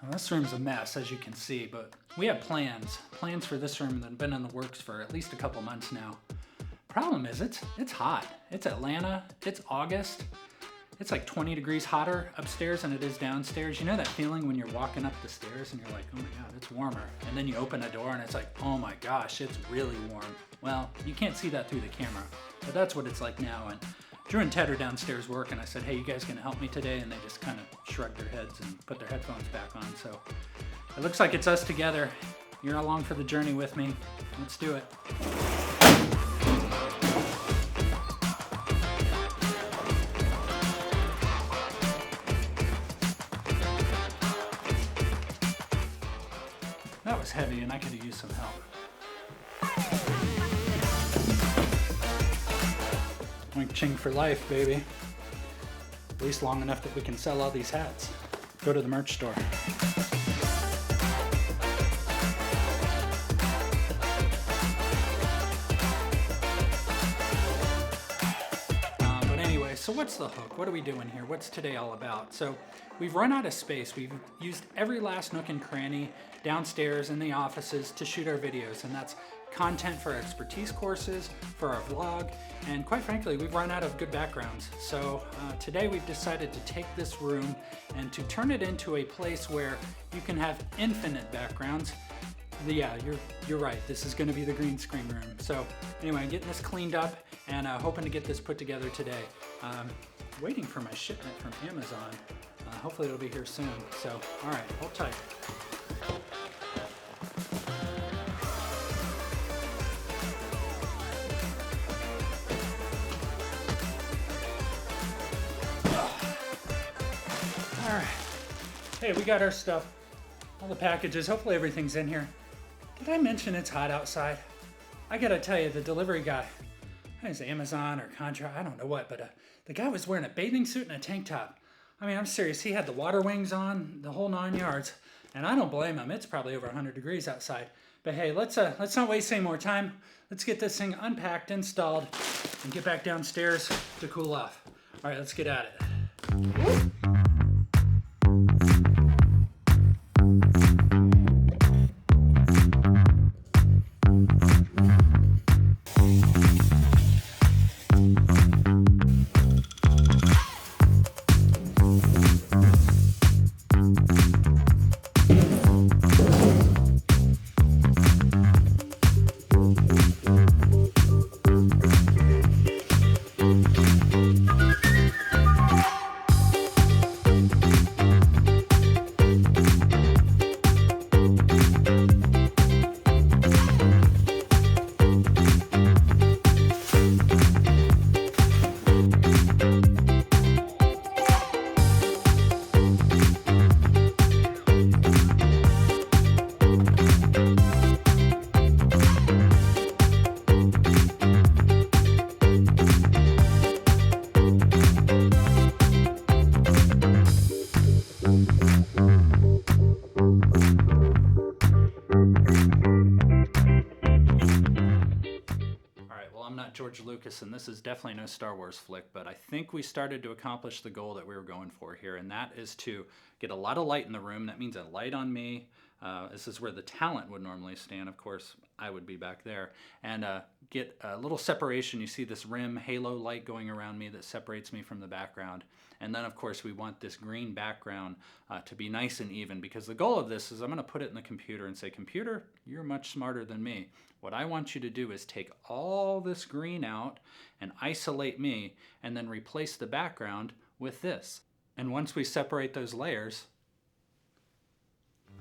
Well, this room's a mess, as you can see, but we have plans for this room that have been in the works for at least a couple months now. Problem is, it's hot. It's Atlanta, it's August. It's like 20 degrees hotter upstairs than it is downstairs. You know that feeling when you're walking up the stairs and you're like, oh my God, it's warmer. And then you open a door and it's like, oh my gosh, it's really warm. Well, you can't see that through the camera, but that's what it's like now. And Drew and Ted are downstairs working. I said, hey, you guys gonna help me today? And they just kind of shrugged their heads and put their headphones back on. So it looks like it's us together. You're along for the journey with me. Let's do it. That was heavy and I could have used some help. Wing Ching for life, baby. At least long enough that we can sell all these hats. Go to the merch store. But anyway, so what's the hook? What are we doing here? What's today all about? So we've run out of space. We've used every last nook and cranny downstairs in the offices to shoot our videos, and that's content for expertise courses, for our vlog, and quite frankly, we've run out of good backgrounds. So today we've decided to take this room and to turn it into a place where you can have infinite backgrounds. Yeah, you're right. This is going to be the green screen room. So anyway, I'm getting this cleaned up and hoping to get this put together today. Waiting for my shipment from Amazon. Hopefully it'll be here soon. So, all right, hold tight. All right. Hey, we got our stuff. All the packages. Hopefully everything's in here. Did I mention it's hot outside? I gotta tell you, the delivery guy, it's Amazon or Contra, I don't know what, but the guy was wearing a bathing suit and a tank top. I mean, I'm serious. He had the water wings on, the whole 9 yards, and I don't blame him. It's probably over 100 degrees outside. But hey, let's not waste any more time. Let's get this thing unpacked, installed, and get back downstairs to cool off. All right, let's get at it. George Lucas, and this is definitely no Star Wars flick, but I think we started to accomplish the goal that we were going for here, and that is to get a lot of light in the room. That means a light on me. This is where the talent would normally stand. Of course, I would be back there. And get a little separation. You see this rim halo light going around me that separates me from the background. And then, of course, we want this green background to be nice and even, because the goal of this is I'm going to put it in the computer and say, computer, you're much smarter than me. What I want you to do is take all this green out and isolate me, and then replace the background with this. And once we separate those layers,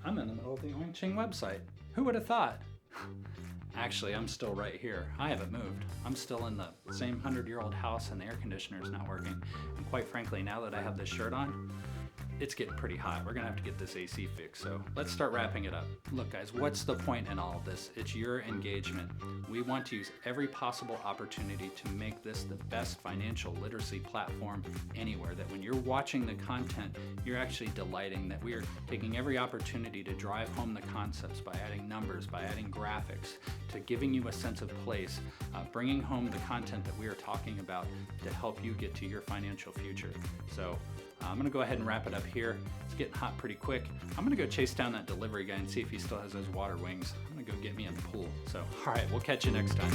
I'm in the middle of the Wing Ching website. Who would have thought? Actually, I'm still right here. I haven't moved. I'm still in the same 100-year-old house, and the air conditioner's not working. And quite frankly, now that I have this shirt on, it's getting pretty hot. We're gonna have to get this AC fixed. So let's start wrapping it up. Look guys, what's the point in all of this? It's your engagement. We want to use every possible opportunity to make this the best financial literacy platform anywhere, that when you're watching the content, you're actually delighting, that we are taking every opportunity to drive home the concepts by adding numbers, by adding graphics, to giving you a sense of place, bringing home the content that we are talking about to help you get to your financial future. So I'm gonna go ahead and wrap it up here. It's getting hot pretty quick. I'm gonna go chase down that delivery guy and see if he still has those water wings. I'm gonna go get me in the pool. So, all right, we'll catch you next time.